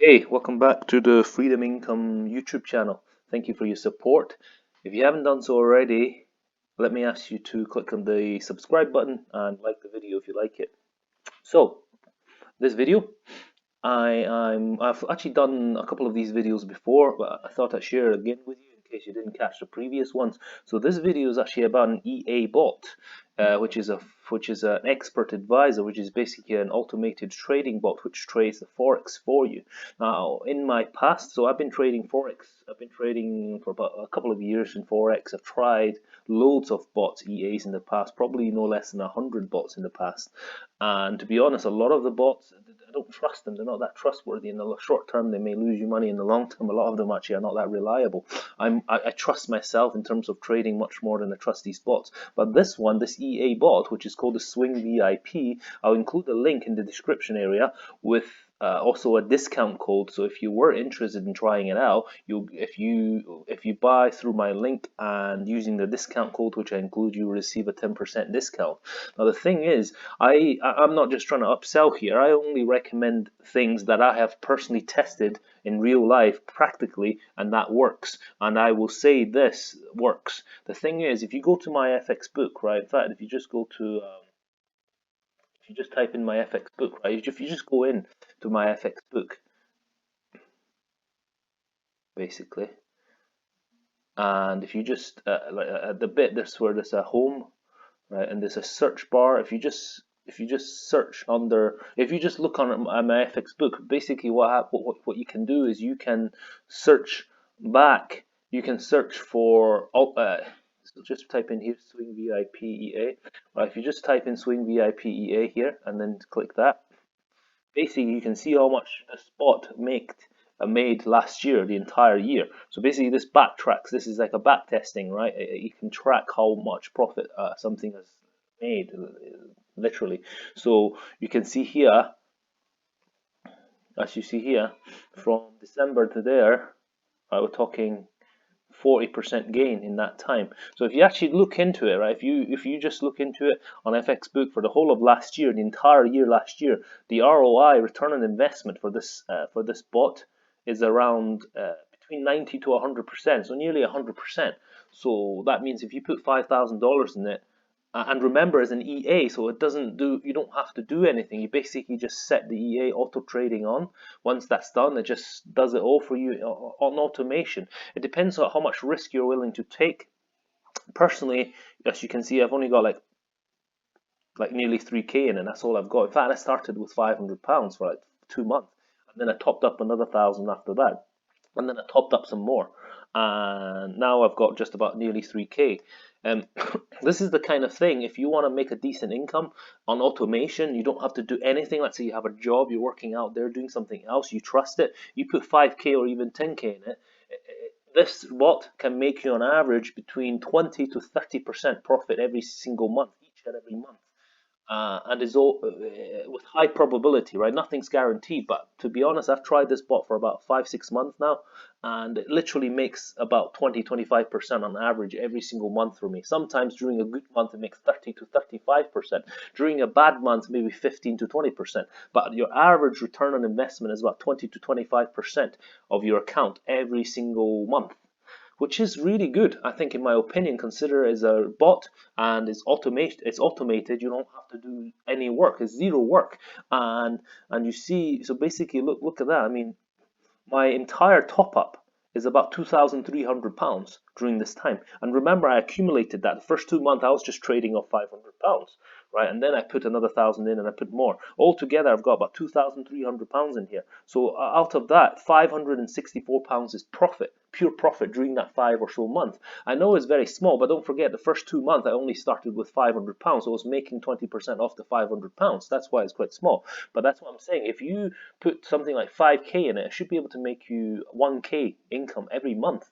Hey, welcome back to the Freedom Income YouTube channel. Thank you for your support. If you haven't done so already, let me ask you to click on the subscribe button and like the video if you like it. So, this video, I've actually done a couple of these videos before, but I thought I'd share it again with you in case you didn't catch the previous ones. So this video is actually about an EA bot, which is an expert advisor, which is basically an automated trading bot which trades the forex for you. Now, in my past, so I've been trading forex. I've been trading for about a couple of years in forex. I've tried loads of bots, EAs in the past, probably no less than 100 bots in the past. And to be honest, a lot of the bots, I don't trust them. They're not that trustworthy. In the short term, they may lose you money. In the long term, a lot of them actually are not that reliable. I trust myself in terms of trading much more than I trust these bots. But this one, this EA bot, which is called the SwingVIP, I'll include a link in the description area with also a discount code. So if you were interested in trying it out, if you buy through my link and using the discount code which I include, you will receive a 10% discount. Now the thing is, I'm not just trying to upsell here. I only recommend things that I have personally tested in real life practically, and that works. And I will say this works. The thing is, if you go to my FX book, right? In fact, if you just go to if you just type in my FX book, right? If you just go in to my FX book, basically, and if you just like at the bit, there's where there's a home, right, and there's a search bar. If you just search under, if you just look on my FX book, basically what you can do is you can search back. You can search for so just type in here SwingVIP EA. Right, if you just type in SwingVIP EA here and then click that, basically you can see how much the spot made last year, the entire year. So basically this backtracks. This is like a back testing, right? You can track how much profit something has made, literally. So you can see here, as you see here, from December to there, we're talking 40% gain in that time. So if you actually look into it, right, if you just look into it on FX book for the whole of last year, the entire year last year, the ROI, return on investment for this bot is around between 90 to 100%, so nearly 100%. So that means if you put $5,000 in it, and remember, as an EA, so you don't have to do anything. You basically just set the EA auto trading on. Once that's done, it just does it all for you on automation. It depends on how much risk you're willing to take. Personally, as you can see, I've only got like nearly 3K in, and that's all I've got. In fact, I started with £500 for like 2 months, and then I topped up another 1,000 after that, and then I topped up some more, and now I've got just about nearly 3K. This is the kind of thing, if you want to make a decent income on automation, you don't have to do anything. Let's say you have a job, you're working out there doing something else, you trust it, you put 5K or even 10K in it. This bot can make you on average between 20 to 30% profit every single month, each and every month. And is all with high probability, right? Nothing's guaranteed, but to be honest, I've tried this bot for about 5-6 months now, and it literally makes about 20-25% on average every single month for me. Sometimes during a good month, it makes 30 to 35%. During a bad month, maybe 15 to 20%. But your average return on investment is about 20 to 25% of your account every single month, which is really good, I think, in my opinion. Consider as a bot, and it's automated. You don't have to do any work. It's zero work, and you see. So basically, look at that. I mean, my entire top up is about £2,300 during this time. And remember, I accumulated that. The first 2 months, I was just trading off £500, right? And then I put another 1,000 in, and I put more. Altogether, I've got about £2,300 in here. So out of that, £564 is profit, pure profit during that 5 or so months. I know it's very small, but don't forget the first 2 months I only started with £500, so I was making 20% off the £500. That's why it's quite small. But that's what I'm saying. If you put something like 5K in it, it should be able to make you 1K income every month.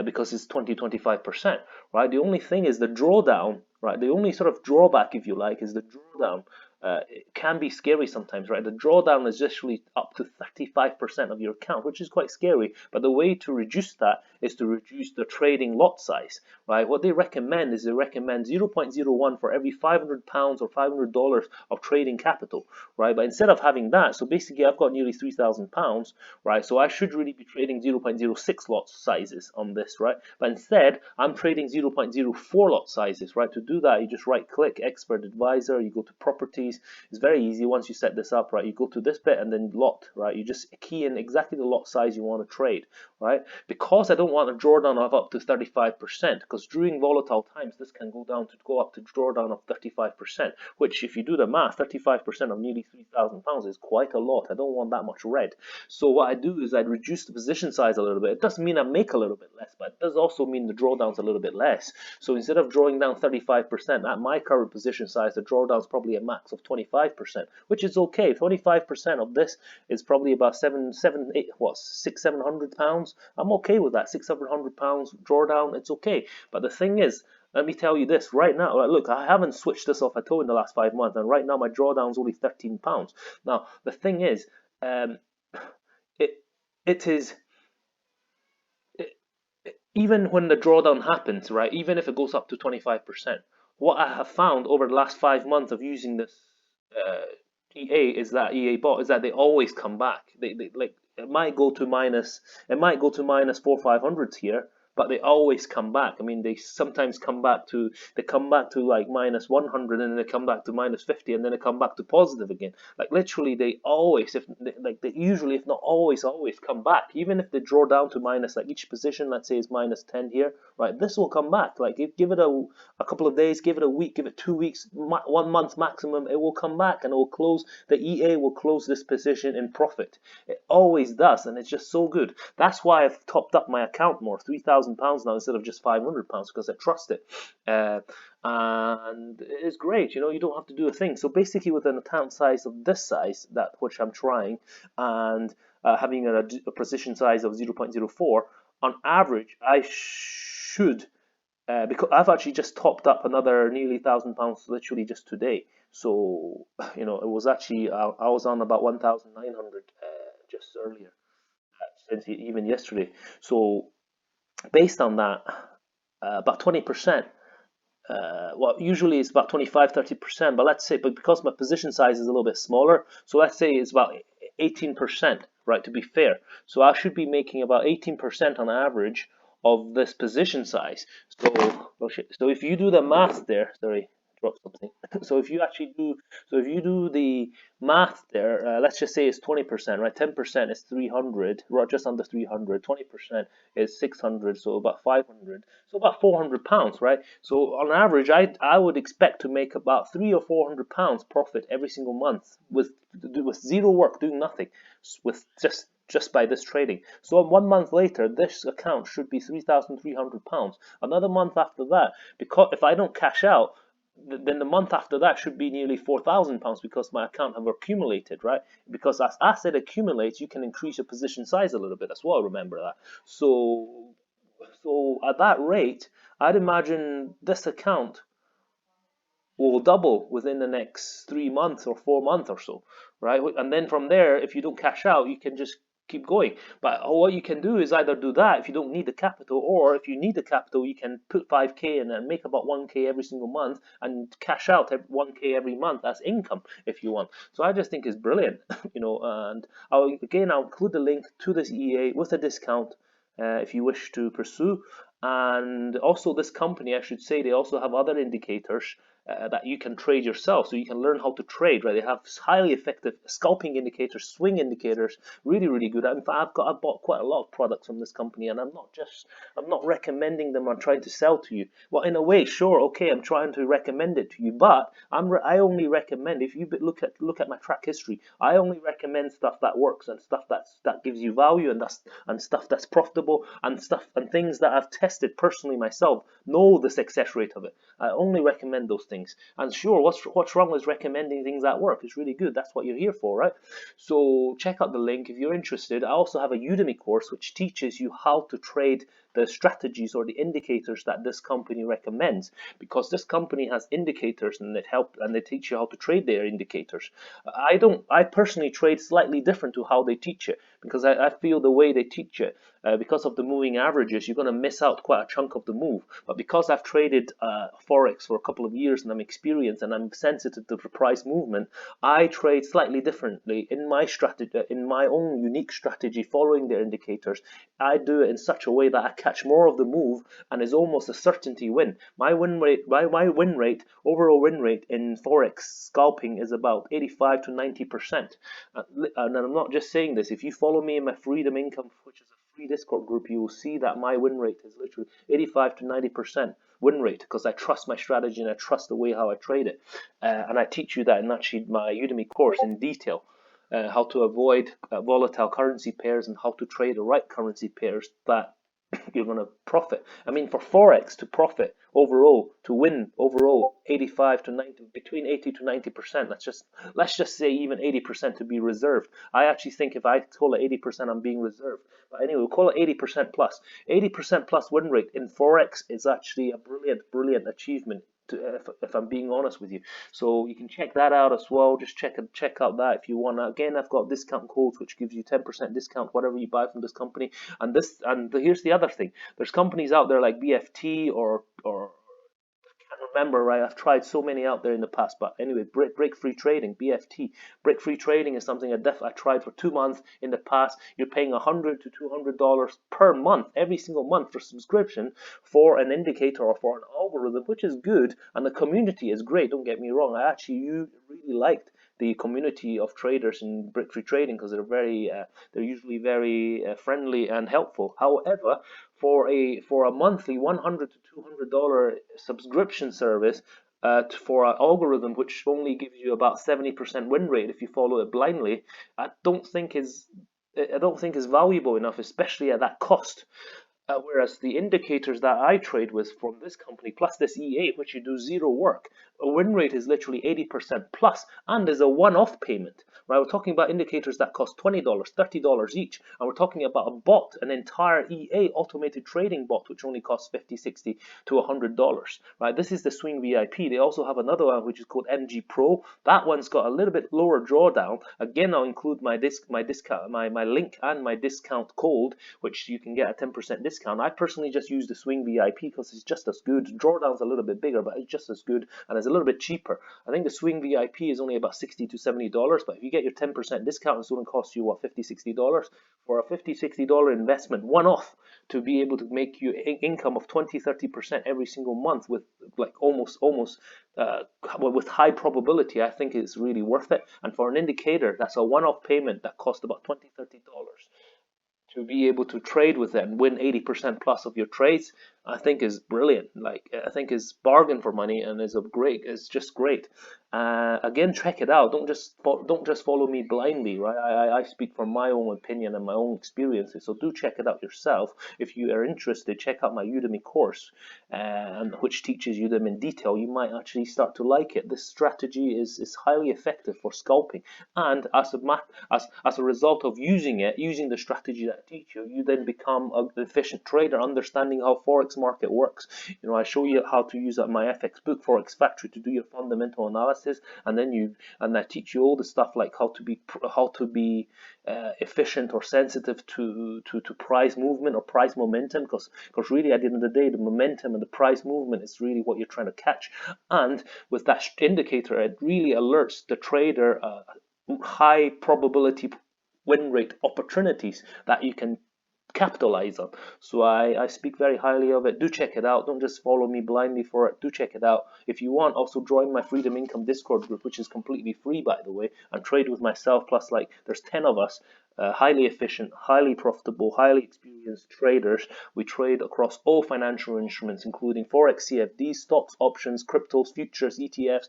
Because it's 20-25%, right? The only thing is the drawdown, right? The only sort of drawback, if you like, is the drawdown. it can be scary sometimes, right? The drawdown is actually up to 35% of your account, which is quite scary. But the way to reduce that is to reduce the trading lot size, right? What they recommend is they recommend 0.01 for every £500 or $500 of trading capital, right? But instead of having that, so basically I've got nearly £3,000, right? So I should really be trading 0.06 lot sizes on this, right? But instead, I'm trading 0.04 lot sizes, right? To do that, you just right click, Expert Advisor, you go to Properties. It's very easy. Once you set this up, right, you go to this bit and then lot, right? You just key in exactly the lot size you want to trade, right? Because I don't want a drawdown of up to 35%, because during volatile times, this can go up to drawdown of 35%, which if you do the math, 35% of nearly £3,000 is quite a lot. I don't want that much red. So what I do is I reduce the position size a little bit. It doesn't mean I make a little bit less, but it does also mean the drawdown's a little bit less. So instead of drawing down 35%, at my current position size, the drawdown's probably a max of 25%, which is okay. 25% of this is probably about £700. I'm okay with that. £600 drawdown, it's okay. But the thing is, let me tell you this right now. Look, I haven't switched this off at all in the last 5 months, and right now my drawdown's only £13. Now the thing is, it is. Even when the drawdown happens, right, even if it goes up to 25%, what I have found over the last 5 months of using this EA is that EA bot is that they always come back. They like it might go to minus 400-500 here, but they always come back. I mean, they sometimes come back to like minus 100, and then they come back to minus 50, and then they come back to positive again. Like literally, they always, they usually, if not always come back. Even if they draw down to minus, like each position, let's say is minus 10 here, right? This will come back. Like give it a couple of days, give it a week, give it 2 weeks, 1 month maximum. It will come back and it will close. The EA will close this position in profit. It always does, and it's just so good. That's why I've topped up my account more, £3,000 now instead of just £500, because I trust it. And it's great, you don't have to do a thing. So basically, with an account size of this size, that which I'm trying, and having a position size of 0.04, on average, I should, because I've actually just topped up another nearly £1,000 literally just today. So it was actually I was on about 1,900 just earlier, since even yesterday. So based on that, about 20%. Well, usually it's about 25-30%, but let's say, because my position size is a little bit smaller, so let's say it's about 18%, right, to be fair. So I should be making about 18% on average of this position size. So if you do the math there, sorry, dropped something. So if you do the math there, let's just say it's 20%, right? 10% is 300, right, just under 300. 20% is 600, so about 500. So about £400, right? So on average, I would expect to make about £300 or £400 profit every single month with zero work, doing nothing, with just by this trading. So 1 month later, this account should be £3,300. Another month after that, because if I don't cash out, then the month after that should be nearly £4,000, because my account have accumulated, right? Because as asset accumulates, you can increase your position size a little bit as well. Remember that. So at that rate, I'd imagine this account will double within the next 3 months or 4 months or so, right? And then from there, if you don't cash out, you can just keep going. But what you can do is either do that if you don't need the capital, or if you need the capital, you can put 5k in and make about 1k every single month and cash out 1k every month as income if you want. So I just think it's brilliant, and I'll include the link to this EA with a discount if you wish to pursue. And also, this company, I should say, they also have other indicators that you can trade yourself, so you can learn how to trade, right? They have highly effective scalping indicators, swing indicators, really good. In fact, I've bought quite a lot of products from this company, and I'm not recommending them. I'm trying to sell to you. Well, in a way, sure, okay, I'm trying to recommend it to you, but I only recommend, if you look at my track history, I only recommend stuff that works, and stuff that gives you value, and stuff that's profitable, and things that I've tested personally myself, know the success rate of it. I only recommend those things. And sure, what's wrong with recommending things that work? It's really good. That's what you're here for, right? So check out the link if you're interested. I also have a Udemy course which teaches you how to trade the strategies or the indicators that this company recommends, because this company has indicators and they teach you how to trade their indicators. I personally trade slightly different to how they teach it, because I feel the way they teach it, because of the moving averages, you're going to miss out quite a chunk of the move. But because I've traded Forex for a couple of years and I'm experienced and I'm sensitive to the price movement, I trade slightly differently in my strategy, in my own unique strategy, following their indicators. I do it in such a way that I catch more of the move and is almost a certainty win. My overall win rate in Forex scalping is about 85 to 90%. And I'm not just saying this. If you follow me in my Freedom Income, which is a free Discord group, you will see that my win rate is literally 85 to 90% win rate, because I trust my strategy and I trust the way how I trade it. And I teach you that in actually my Udemy course in detail. How to avoid volatile currency pairs and how to trade the right currency pairs that you're going to profit. I mean, for Forex to profit overall, to win overall, 85 to 90, between 80 to 90%. Let's just say even 80% to be reserved. I actually think if I call it 80%, I'm being reserved. But anyway, we'll call it 80% plus. 80% plus win rate in Forex is actually a brilliant achievement. If I'm being honest with you, so you can check that out as well. Just check out that if you want. Again, I've got discount codes which gives you 10% discount whatever you buy from this company. And here's the other thing: there's companies out there like BFT or remember, right? I've tried so many out there in the past, but anyway, break free trading, BFT. Break free trading is something I tried for 2 months in the past. You're paying $100 to $200 per month, every single month, for subscription for an indicator or for an algorithm, which is good, and the community is great. Don't get me wrong. I actually really liked the community of traders in break free trading, because they're usually very friendly and helpful. However, for a monthly $100 to $200 subscription service, for an algorithm which only gives you about 70% win rate if you follow it blindly, I don't think is valuable enough, especially at that cost. Whereas the indicators that I trade with from this company, plus this EA, which you do zero work, a win rate is literally 80% plus, and is a one-off payment. Right? We're talking about indicators that cost $20, $30 each, and we're talking about a bot, an entire EA automated trading bot, which only costs $50, $60 to $100. Right? This is the SwingVIP. They also have another one which is called MG Pro. That one's got a little bit lower drawdown. Again, I'll include my link and my discount code, which you can get a 10% discount. I personally just use the SwingVIP because it's just as good. Drawdown's a little bit bigger, but it's just as good and it's a little bit cheaper. I think the SwingVIP is only about $60 to $70, but if you get your 10% discount, it's going to cost you what, $50, $60 for a $50, $60 investment, one-off, to be able to make you income of 20, 30% every single month with like almost with high probability. I think it's really worth it. And for an indicator, that's a one-off payment that costs about $20, $30 to be able to trade with it and win 80% plus of your trades. I think is brilliant. Like, I think is bargain for money and it's just great. Again, check it out. Don't just follow me blindly, right? I speak from my own opinion and my own experiences. So do check it out yourself. If you are interested, check out my Udemy course, which teaches you them in detail. You might actually start to like it. This strategy is highly effective for scalping, and as a result of using the strategy that I teach you, you then become an efficient trader, understanding how Forex market works. You know, I show you how to use my FX book, Forex Factory, to do your fundamental analysis, and I teach you all the stuff like how to be efficient or sensitive to price movement or price momentum, because really at the end of the day, the momentum and the price movement is really what you're trying to catch. And with that indicator, it really alerts the trader high probability win rate opportunities that you can capitalize on. So I speak very highly of it. Do check it out. Don't just follow me blindly for it. Do check it out. If you want, also join my Freedom Income Discord group, which is completely free, by the way, and trade with myself. Plus, like, there's 10 of us, highly efficient, highly profitable, highly experienced traders. We trade across all financial instruments, including Forex, CFDs, stocks, options, cryptos, futures, ETFs,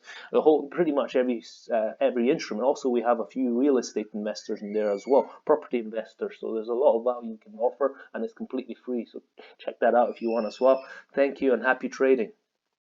pretty much every instrument. Also, we have a few real estate investors in there as well, property investors. So there's a lot of value you can offer, and it's completely free. So check that out if you want as well. Thank you and happy trading.